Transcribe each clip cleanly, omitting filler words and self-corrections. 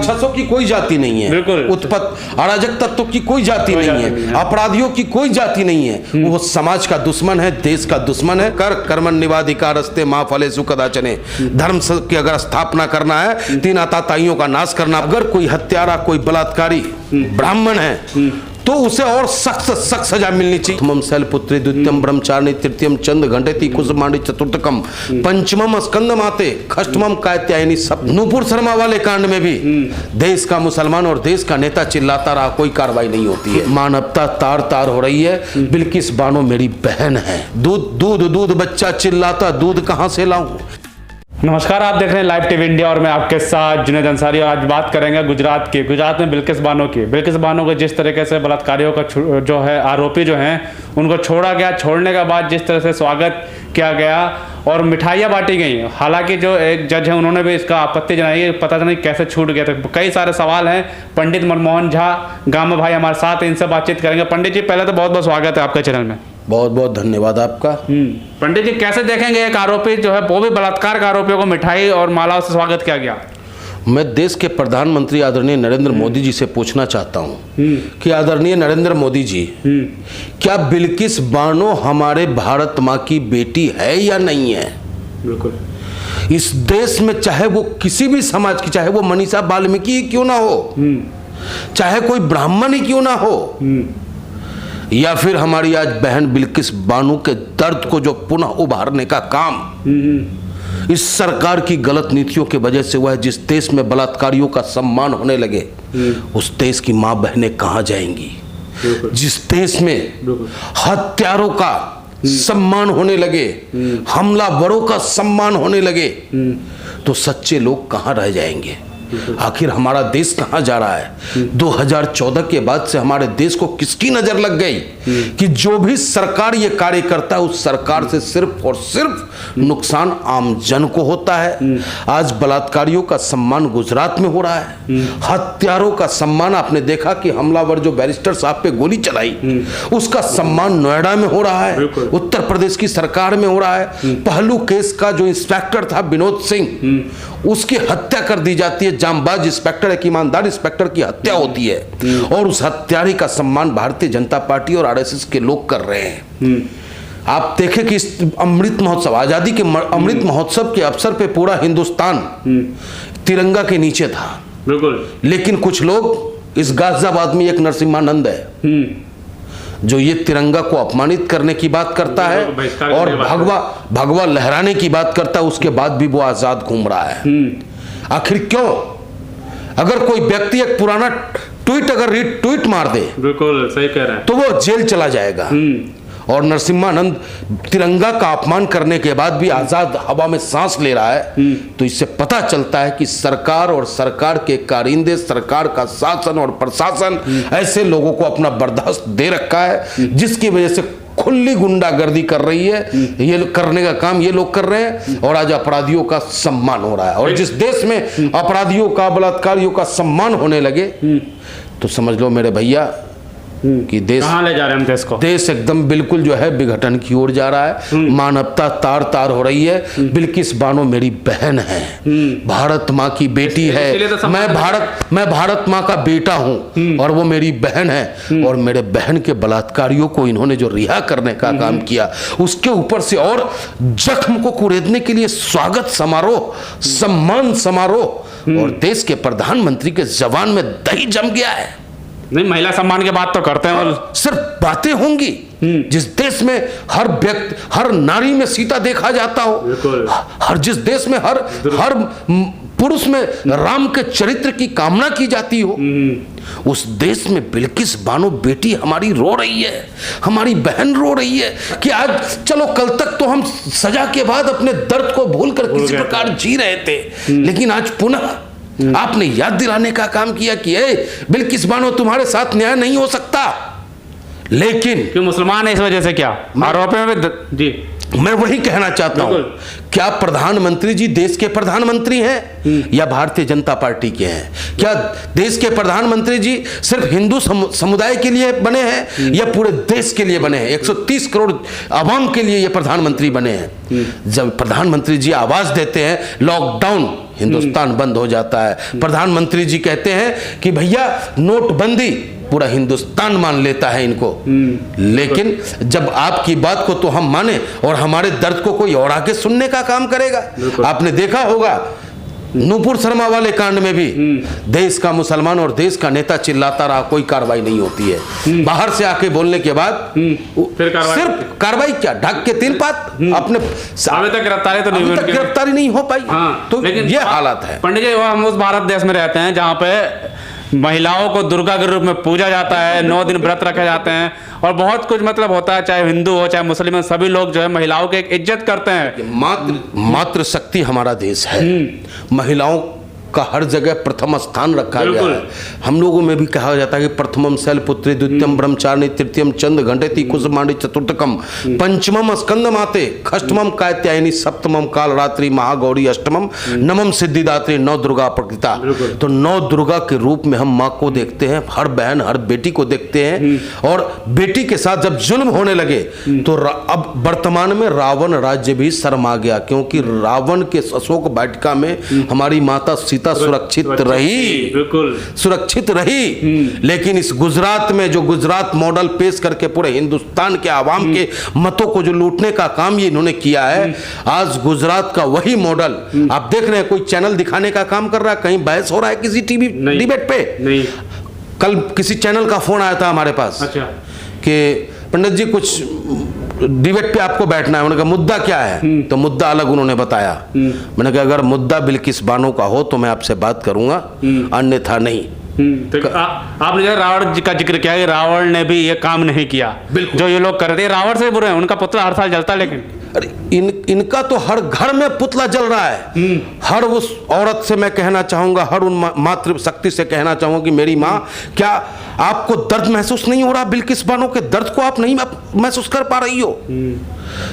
राक्षसों की कोई जाति नहीं है, उत्पत्त अराजक तत्वों की कोई जाति नहीं है, अपराधियों की कोई जाति नहीं है। वो समाज का दुश्मन है, देश का दुश्मन है। कर कर्मण्येवाधिकारस्ते मा फलेषु कदाचन। धर्म की अगर स्थापना करना है, तीन आताताइयों का नाश करना। अगर कोई हत्यारा, कोई बलात्कारी ब्राह्मण है तो उसे और सख्त सख्त सजा मिलनी चाहिए। प्रथमम शैलपुत्री, द्वितीयम ब्रह्मचारिणी, तृतीयम चंद घंटेति कुसुमांडी, चतुर्थकम पंचमम स्कंद माते, षष्ठमम कात्यायनी। सब नूपुर शर्मा वाले कांड में भी देश का मुसलमान और देश का नेता चिल्लाता रहा, कोई कार्रवाई नहीं होती है। मानवता तार तार हो रही है। बिल्किस बानो मेरी बहन है। दूध दूध दूध बच्चा चिल्लाता, दूध कहां से लाऊं। नमस्कार, आप देख रहे हैं लाइव टीवी इंडिया और मैं आपके साथ जुनैद अंसारी। और आज बात करेंगे गुजरात में बिल्किस बानो की। बिल्किस बानो को जिस तरीके से बलात्कारियों का जो है आरोपी जो हैं उनको छोड़ा गया, छोड़ने के बाद जिस तरह से स्वागत किया गया और मिठाइयाँ बांटी गई। हालांकि जो एक जज है उन्होंने भी इसका आपत्ति जनाई है, पता नहीं कैसे छूट गया। तो कई सारे सवाल हैं। पंडित मनमोहन झा गामा भाई हमारे साथ, इनसे बातचीत करेंगे। पंडित जी, पहले तो बहुत बहुत स्वागत है आपके चैनल में। बहुत बहुत धन्यवाद आपका। पंडित जी, कैसे देखेंगे एक आरोपी जो है, वो भी बलात्कार का आरोपियों को मिठाई और मालाओं से स्वागत किया गया। मैं देश के प्रधानमंत्री आदरणीय नरेंद्र मोदी जी से पूछना चाहता हूं कि आदरणीय नरेंद्र मोदी जी, क्या बिल्किस बानो हमारे भारत माँ की बेटी है या नहीं है? बिल्कुल। इस देश में चाहे वो किसी भी समाज की, चाहे वो मनीषा वाल्मीकि ही क्यों ना हो, चाहे कोई ब्राह्मण ही क्यों ना हो, या फिर हमारी आज बहन बिल्किस बानो के दर्द को जो पुनः उभारने का काम इस सरकार की गलत नीतियों की वजह से हुआ है। जिस देश में बलात्कारियों का सम्मान होने लगे, उस देश की मां बहनें कहां जाएंगी? जिस देश में हत्यारों का सम्मान होने लगे, हमलावरों का सम्मान होने लगे, तो सच्चे लोग कहां रह जाएंगे? आखिर हमारा देश कहां जा रहा है? 2014 के बाद से हमारे देश को किसकी नजर लग गई कि जो भी सरकार ये कार्य करता है उस सरकार से सिर्फ और सिर्फ नुकसान आम जन को होता है। आज बलात्कारियों का सम्मान गुजरात में हो रहा है, हत्यारों का सम्मान, आपने देखा कि हमलावर जो बैरिस्टर साहब पे गोली चलाई उसका सम्मान नोएडा में हो रहा है, उत्तर प्रदेश की सरकार में हो रहा है। पहलू केस का जो इंस्पेक्टर था विनोद सिंह, उसकी हत्या कर दी जाती है। जांबाज इंस्पेक्टर, एक ईमानदार इंस्पेक्टर की हत्या होती है और उस हत्यारे का सम्मान भारतीय जनता पार्टी और आरएसएस के लोग कर रहे हैं। आप देखें कि इस अमृत महोत्सव, आजादी के अमृत महोत्सव के अवसर पे पूरा हिंदुस्तान तिरंगा के नीचे था। बिल्कुल। लेकिन कुछ लोग, इस गाजियाबाद में एक नरसिम्हानंद है जो ये तिरंगा को अपमानित करने की बात करता है और भगवा लहराने की बात करता है, उसके बाद भी वो आजाद घूम रहा है। आखिर क्यों? अगर कोई व्यक्ति एक पुराना ट्वीट अगर रीट्वीट मार दे, बिल्कुल सही कह रहा है, तो वो जेल चला जाएगा। और नरसिम्हानंद तिरंगा का अपमान करने के बाद भी आजाद हवा में सांस ले रहा है। तो इससे पता चलता है कि सरकार और सरकार के कारिंदे, सरकार का शासन और प्रशासन ऐसे लोगों को अपना बर्दाश्त दे रखा है जिसकी वजह से खुली गुंडागर्दी कर रही है। ये करने का काम ये लोग कर रहे हैं और आज अपराधियों का सम्मान हो रहा है। और जिस देश में अपराधियों का, बलात्कारियों का सम्मान होने लगे, तो समझ लो मेरे भैया कि देश कहां ले जा रहे हैं हम देश को? देश एकदम बिल्कुल जो है विघटन की ओर जा रहा है। मानवता तार तार हो रही है। बिल्किस बानो मेरी बहन है, भारत माँ की बेटी है। तो मैं भारत माँ का बेटा हूँ और वो मेरी बहन है। और मेरे बहन के बलात्कारियों को इन्होंने जो रिहा करने का काम किया, उसके ऊपर से और जख्म को कुरेदने के लिए स्वागत समारोह, सम्मान समारोह, और देश के प्रधानमंत्री के जबान में दही जम गया है। नहीं, महिला सम्मान की बात तो करते हैं और सिर्फ बातें होंगी। जिस देश में हर व्यक्ति, हर नारी में सीता देखा जाता हो, जिस देश में हर पुरुष में राम के चरित्र की कामना की जाती हो, उस देश में बिल्किस बानो बेटी हमारी रो रही है, हमारी बहन रो रही है कि आज, चलो कल तक तो हम सजा के बाद अपने दर्द को भूलकर किसी प्रकार जी रहे थे, लेकिन आज पुनः आपने याद दिलाने का काम किया कि बिल्किस बानो तुम्हारे साथ न्याय नहीं हो सकता। लेकिन क्यों मुसलमान है इस वजह से? क्या आरोपी में जी मैं वही कहना चाहता हूं, क्या प्रधानमंत्री जी देश के प्रधानमंत्री हैं या भारतीय जनता पार्टी के हैं? क्या देश के प्रधानमंत्री जी सिर्फ हिंदू समुदाय के लिए बने हैं या पूरे देश के लिए बने हैं? 130 करोड़ आवाम के लिए ये प्रधानमंत्री बने हैं। जब प्रधानमंत्री जी आवाज देते हैं लॉकडाउन हिंदुस्तान बंद हो जाता है। प्रधानमंत्री जी कहते हैं कि भैया नोटबंदी, पूरा हिंदुस्तान मान लेता है इनको। लेकिन जब आपकी बात को तो हम माने और हमारे दर्द को कोई और आके सुनने का काम करेगा। आपने देखा होगा नूपुर शर्मा वाले कांड में भी देश का मुसलमान और देश का नेता चिल्लाता रहा, कोई कार्रवाई नहीं होती है। बाहर से आके बोलने के बाद सिर्फ कार्रवाई क्या, ढक के 3 पात अपने अभी तक गिरफ्तारी तो नहीं, गिरफ्तारी नहीं हो पाई। तो ये हालत है। पंडित जी, हम उस भारत देश में रहते हैं जहाँ पे महिलाओं को दुर्गा के रूप में पूजा जाता है, 9 दिन व्रत रखे जाते हैं और बहुत कुछ मतलब होता है, चाहे हिंदू हो चाहे मुस्लिम हो, सभी लोग जो है महिलाओं की एक इज्जत करते हैं। मातृ शक्ति हमारा देश है। महिलाओं का हर जगह प्रथम स्थान रखा गया है। हम लोगों में भी कहा जाता है कि प्रथमम शैलपुत्री, द्वितीयम ब्रह्मचारिणी, तृतीयम चंद्र घंटेति कुसुमांडी, चतुर्थकम पंचमम स्कंद माते, षष्ठमम कात्यायनी, सप्तमम काल रात्रि महागौरी, अष्टमम नवम सिद्धिदात्री, 9 दुर्गा प्रकृता। तो 9 दुर्गा के रूप में हम माँ को देखते हैं, हर बहन हर बेटी को देखते हैं। और बेटी के साथ जब जुल्म होने लगे तो अब वर्तमान में रावण राज्य भी शर्मा गया, क्योंकि रावण के अशोक वाटिका में हमारी माता सुरक्षित रही, बिल्कुल सुरक्षित रही। लेकिन इस गुजरात में जो गुजरात मॉडल पेश करके पूरे हिंदुस्तान के आवाम के मतों को जो लूटने का काम ये इन्होंने किया है, आज गुजरात का वही मॉडल आप देख रहे हैं। कोई चैनल दिखाने का काम कर रहा है, कहीं बहस हो रहा है किसी टीवी डिबेट पे नहीं। कल किसी चैनल का फोन आया था हमारे पास, अच्छा, कि पंडित जी कुछ डिबेट पे आपको बैठना है। उन्होंने कहा मुद्दा क्या है, तो मुद्दा अलग उन्होंने बताया। मैंने कहा अगर मुद्दा बिल्किस बानो का हो तो मैं आपसे बात करूंगा, अन्यथा नहीं। तो आपने जो रावण जी का जिक्र किया कि रावण ने भी ये काम नहीं किया, जो ये लोग कर रहे थे, रावण से बुरे हैं, उनका पुतला हर साल जलता है। लेकिन अरे इनका तो हर घर में पुतला जल रहा है। हर उस औरत से मैं कहना चाहूंगा, हर उन मातृ शक्ति से कहना चाहूंगा कि मेरी माँ, क्या आपको दर्द महसूस नहीं हो रहा? बिल्किस बानो के दर्द को आप नहीं महसूस कर पा रही हो?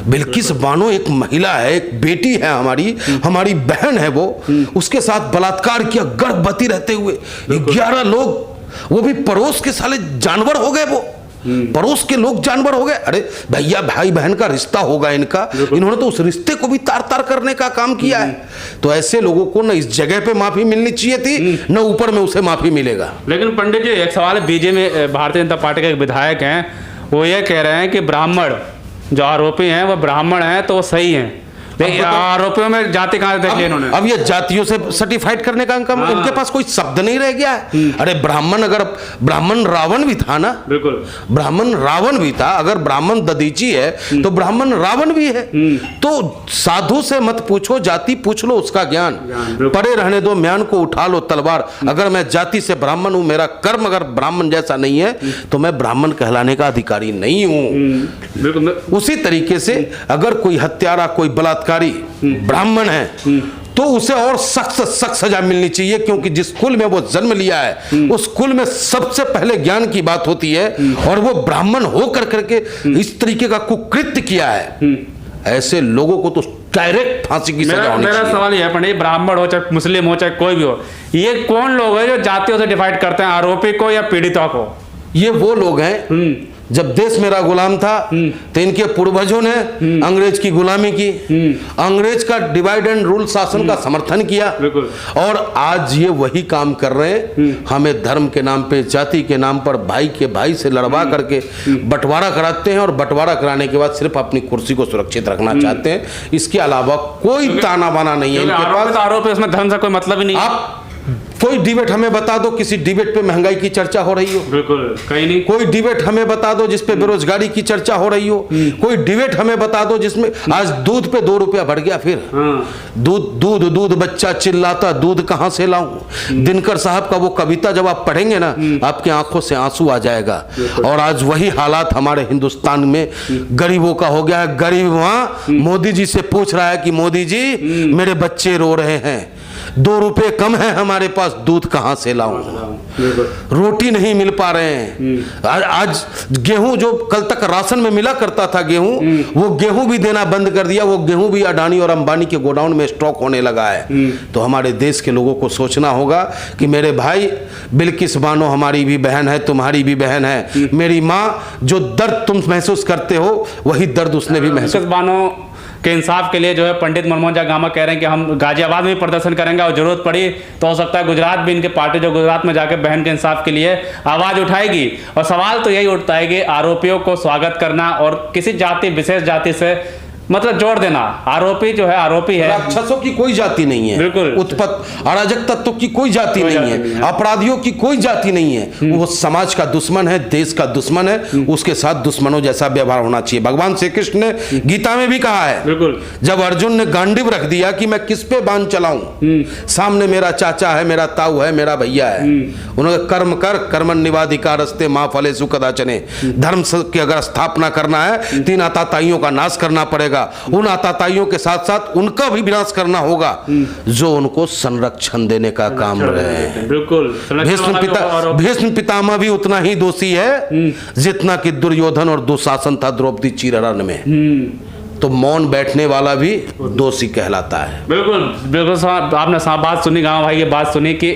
बिल्किस बानो एक महिला है, एक बेटी है हमारी, हमारी बहन है वो। उसके साथ बलात्कार किया गर्भवती रहते हुए 11 लोग, वो भी पड़ोस के साले जानवर हो गए। वो पड़ोस के लोग जानवर हो गए। अरे भैया भाई बहन का रिश्ता होगा इनका, इन्होंने तो उस रिश्ते को भी तार तार करने का काम किया है। तो ऐसे लोगों को न इस जगह पे माफी मिलनी चाहिए थी, न ऊपर में उसे माफी मिलेगा। लेकिन पंडित जी एक सवाल है, बीजेपी भारतीय जनता पार्टी के एक विधायक हैं, वो ये कह रहे हैं कि ब्राह्मण जो आरोपी हैं वो ब्राह्मण हैं तो वो सही हैं। आरोपियों में जाति कहां देख लिया इन्होंने? अब ये जातियों से सर्टिफाइड करने का काम, इनके पास कोई शब्द नहीं रह गया है। अरे ब्राह्मण, अगर ब्राह्मण रावण भी था ना, बिल्कुल ब्राह्मण रावण भी था। अगर ब्राह्मण दधीची है तो ब्राह्मण रावण भी है। तो साधु से मत पूछो, जाति पूछ लो उसका ज्ञान। पड़े रहने दो म्यान को, उठा लो तलवार। अगर मैं जाति से ब्राह्मण हूं, मेरा कर्म अगर ब्राह्मण जैसा नहीं है तो मैं ब्राह्मण कहलाने का अधिकारी नहीं हूं। उसी तरीके से अगर कोई हत्यारा, कोई बलात्कारी ब्राह्मण है तो उसे और सख्त सजा मिलनी चाहिए, क्योंकि जिस कुल में वो जन्म लिया है उस कुल में सबसे पहले ज्ञान की बात होती है, और वो ब्राह्मण होकर करके इस तरीके का कुकृत्य किया है। ऐसे लोगों को तो डायरेक्ट फांसी की सजा होनी चाहिए। मेरा सवाल यह है पंडित, ब्राह्मण हो चाहे मुस्लिम हो चाहे कोई भी हो, ये कौन लोग हैं जो जातियों से डिवाइड करते हैं, आरोपी को या पीड़ितों को? ये वो लोग हैं, जब देश मेरा गुलाम था तो इनके पूर्वजों ने अंग्रेज की गुलामी की, अंग्रेज का डिवाइड एंड रूल शासन का समर्थन किया, और आज ये वही काम कर रहे हैं। हमें धर्म के नाम पे, जाति के नाम पर भाई के भाई से लड़वा करके बंटवारा कराते हैं, और बंटवारा कराने के बाद सिर्फ अपनी कुर्सी को सुरक्षित रखना चाहते हैं। इसके अलावा कोई ताना बाना नहीं है इनके पास। आरोप है इसमें धर्म से कोई मतलब ही नहीं। आप कोई डिबेट हमें बता दो, किसी डिबेट पे महंगाई की चर्चा हो रही हो? बिल्कुल कहीं नहीं। कोई डिबेट हमें बता दो जिसपे बेरोजगारी की चर्चा हो रही हो? कोई डिबेट हमें बता दो जिसमें आज दूध पे 2 रुपया बढ़ गया, फिर दूध दूध दूध, बच्चा चिल्लाता दूध कहां से लाऊं। दिनकर साहब का वो कविता जब आप पढ़ेंगे ना, आपकी आंखों से आंसू आ जाएगा। और आज वही हालात हमारे हिंदुस्तान में गरीबों का हो गया है। गरीब वहां मोदी जी से पूछ रहा है कि मोदी जी मेरे बच्चे रो रहे हैं, 2 रुपए कम है हमारे पास, दूध कहां से लाऊं, रोटी नहीं मिल पा रहे हैं। आज गेहूं जो कल तक राशन में मिला करता था गेहूं, वो गेहूं भी देना बंद कर दिया। वो गेहूं भी अडानी और अंबानी के गोडाउन में स्टॉक होने लगा है। तो हमारे देश के लोगों को सोचना होगा कि मेरे भाई, बिल्किस बानो हमारी भी बहन है, तुम्हारी भी बहन है। मेरी माँ, जो दर्द तुम महसूस करते हो वही दर्द उसने भी महसूस। बानो के इंसाफ के लिए जो है पंडित मनमोहन गामा कह रहे हैं कि हम गाजियाबाद में भी प्रदर्शन करेंगे और जरूरत पड़ी तो हो सकता है गुजरात भी इनके पार्टी जो गुजरात में जाकर बहन के इंसाफ के लिए आवाज उठाएगी। और सवाल तो यही उठता है कि आरोपियों को स्वागत करना और किसी जाति विशेष जाति से मतलब जोड़ देना, आरोपी जो है आरोपी है, राक्षसों की कोई जाति नहीं है, बिल्कुल उत्पत्त अराजक तत्वों की कोई जाति नहीं है, अपराधियों की कोई जाति नहीं है, वो समाज का दुश्मन है, देश का दुश्मन है, उसके साथ दुश्मनों जैसा व्यवहार होना चाहिए। भगवान श्री कृष्ण ने गीता में भी कहा है, बिल्कुल जब अर्जुन ने गांडीव रख दिया कि मैं किस पे बाण चलाऊं, सामने मेरा चाचा है, मेरा ताऊ है, मेरा भैया है, उन्होंने कर्म कर कर्मण्येवाधिकारस्ते मा फलेषु कदाचन, धर्म की अगर स्थापना करना है 3 आताताइयों का नाश करना पड़ेगा, उन आताताइयों के साथ साथ उनका भी विनाश करना होगा जो उनको संरक्षण देने का काम रहे हैं। बिल्कुल भीष्म पितामह भी उतना ही दोषी है जितना कि दुर्योधन और दुशासन था द्रौपदी चीरहरण में। तो मौन बैठने वाला भी दोषी कहलाता है। बिल्कुल बिल्कुल आपने बात सुनी, गांव भाई की बात सुनी कि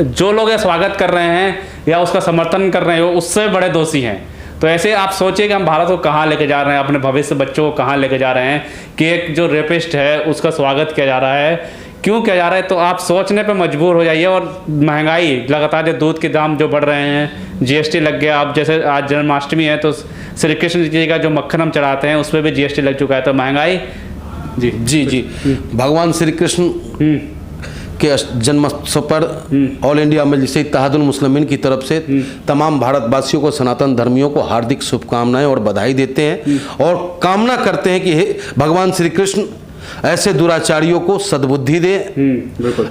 जो लोग स्वागत कर रहे हैं या उसका समर्थन कर रहे हैं वो उससे बड़े दोषी हैं। तो ऐसे आप सोचिए कि हम भारत को कहाँ लेके जा रहे हैं, अपने भविष्य बच्चों को कहाँ लेके जा रहे हैं कि एक जो रेपिस्ट है उसका स्वागत किया जा रहा है, क्यों किया जा रहा है। तो आप सोचने पे मजबूर हो जाइए। और महंगाई लगातार, जो दूध के दाम जो बढ़ रहे हैं, जीएसटी लग गया। अब जैसे आज जन्माष्टमी है तो श्री कृष्ण जी का जो मक्खन हम चढ़ाते हैं उस पर भी जीएसटी लग चुका है। तो महंगाई जी जी जी भगवान श्री कृष्ण के जन्मोत्सव पर ऑल इंडिया मजलिस इत्तेहादुल मुस्लिमीन की तरफ से तमाम भारतवासियों को, सनातन धर्मियों को हार्दिक शुभकामनाएं और बधाई देते हैं और कामना करते हैं कि हे भगवान श्री कृष्ण ऐसे दुराचारियों को सद्बुद्धि दे,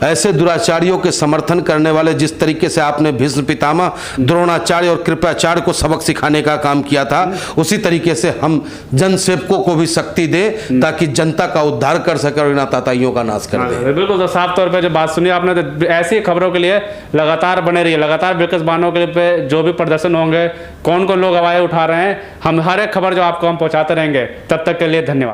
ऐसे दुराचारियों के समर्थन करने वाले, जिस तरीके से आपने भीष्म पितामह, द्रोणाचार्य और कृपाचार्य को सबक सिखाने का काम किया था, उसी तरीके से हम जनसेवकों को भी शक्ति दे ताकि जनता का उद्धार कर सके और इन आताताइयों का नाश कर दे। बिल्कुल, तो साफ तौर पे जो बात सुनी आपने, तो ऐसी खबरों के लिए लगातार बने रहिए। लगातार बिल्किस बानो के पे जो भी प्रदर्शन होंगे, कौन कौन लोग आवाज़ उठा रहे हैं, हम हर एक खबर जो आपको हम पहुंचाते रहेंगे। तब तक के लिए धन्यवाद।